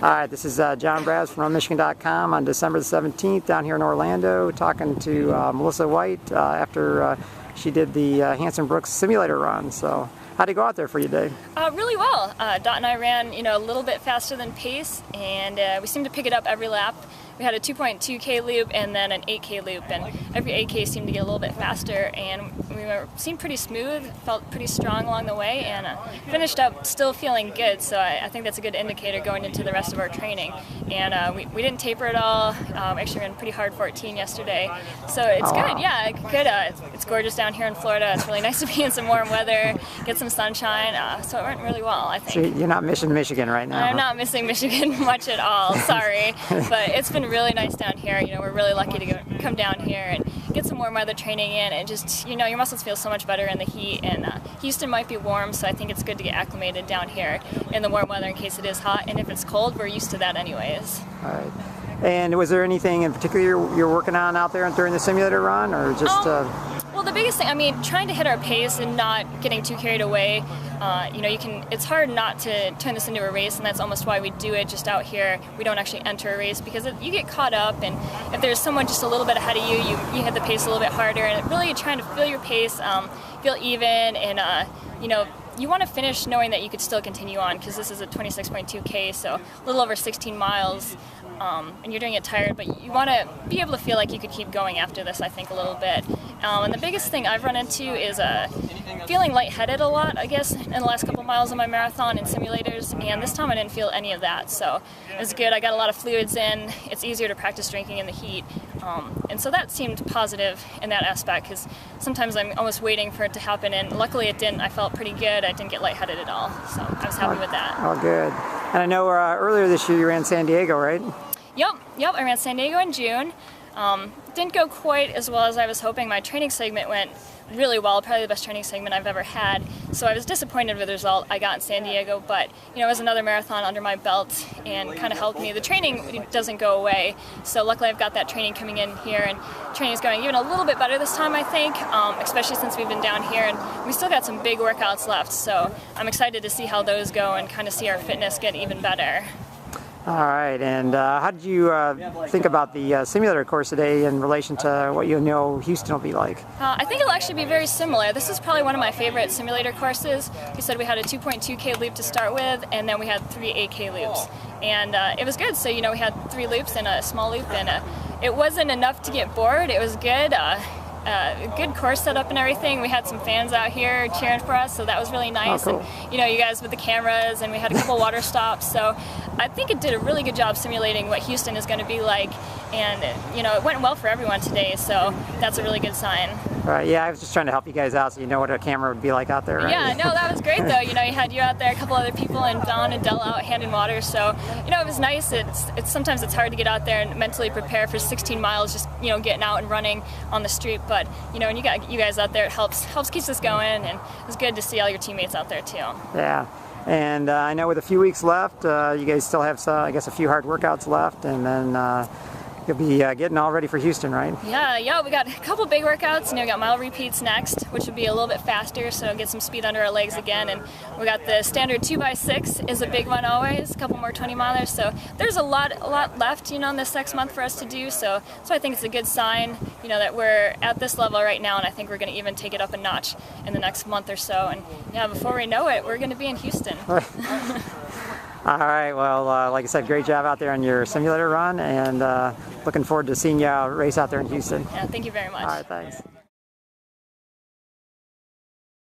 All right, this is John Braz from RunMichigan.com on December the 17th down here in Orlando, talking to Melissa White after she did the Hansons-Brooks simulator run. So how'd it go out there for you today? Really well. Dot and I ran, a little bit faster than pace, and we seemed to pick it up every lap. We had a 2.2K loop and then an 8K loop, and every 8K seemed to get a little bit faster, and seemed pretty smooth, felt pretty strong along the way, and finished up still feeling good, so I think that's a good indicator going into the rest of our training. And we didn't taper at all. Actually ran pretty hard 14 yesterday, so it's good. Wow. Yeah, good. It's gorgeous down here in Florida. It's really nice to be in some warm weather, get some sunshine, so it went really well, I think. So you're not missing Michigan right now? I'm not missing Michigan much at all, sorry, but it's been really nice down here. We're really lucky to come down here and get some warm weather training in, and just, your muscles feel so much better in the heat, and Houston might be warm, so I think it's good to get acclimated down here in the warm weather in case it is hot, and if it's cold, we're used to that anyways. All right. And was there anything in particular you're working on out there during the simulator run, or just... Well, the biggest thing, trying to hit our pace and not getting too carried away. It's hard not to turn this into a race, and that's almost why we do it just out here. We don't actually enter a race because you get caught up, and if there's someone just a little bit ahead of you, you hit the pace a little bit harder, and really trying to feel your pace, feel even, and you want to finish knowing that you could still continue on, because this is a 26.2K, so a little over 16 miles, and you're doing it tired, but you want to be able to feel like you could keep going after this, I think, a little bit. And the biggest thing I've run into is feeling lightheaded a lot, I guess, in the last couple miles of my marathon in simulators, and this time I didn't feel any of that, so it was good. I got a lot of fluids in. It's easier to practice drinking in the heat, and so that seemed positive in that aspect, because sometimes I'm almost waiting for it to happen, and luckily it didn't. I felt pretty good. I didn't get lightheaded at all, so I was happy with that. Oh, good. And I know earlier this year you ran San Diego, right? Yep, I ran San Diego in June. Didn't go quite as well as I was hoping. My training segment went really well, probably the best training segment I've ever had, so I was disappointed with the result I got in San Diego, but it was another marathon under my belt and kind of helped me. The training doesn't go away, so luckily I've got that training coming in here, and training is going even a little bit better this time, I think, especially since we've been down here, and we still got some big workouts left, so I'm excited to see how those go and kind of see our fitness get even better. All right, and how did you think about the simulator course today in relation to what Houston will be like? I think it'll actually be very similar. This is probably one of my favorite simulator courses. We said we had a 2.2K loop to start with, and then we had 3 8K loops. And it was good, so we had 3 loops and a small loop, and it wasn't enough to get bored. It was good. Good course setup and everything. We had some fans out here cheering for us, so that was really nice. Oh, cool. And you guys with the cameras, and we had a couple water stops, so I think it did a really good job simulating what Houston is going to be like, and it went well for everyone today, so that's a really good sign. Right, yeah, I was just trying to help you guys out so you know what a camera would be like out there, right? Yeah, no, that was great though. You had you out there, a couple other people, and Don and Dell out handing water, so it was nice. Sometimes it's hard to get out there and mentally prepare for 16 miles, just getting out and running on the street, but when you got you guys out there, it helps keeps us going, and it was good to see all your teammates out there too. Yeah, and I know with a few weeks left, you guys still have I guess a few hard workouts left, and then you'll be getting all ready for Houston, right? Yeah, we got a couple big workouts. We got mile repeats next, which will be a little bit faster, so get some speed under our legs again. And we got the standard 2x6 is a big one always, a couple more 20-milers. So there's a lot left, in this next month for us to do. So I think it's a good sign, that we're at this level right now, and I think we're going to even take it up a notch in the next month or so. And yeah, before we know it, we're going to be in Houston. All right, well, like I said, great job out there on your simulator run, and looking forward to seeing you race out there in Houston. Yeah, thank you very much. All right, thanks.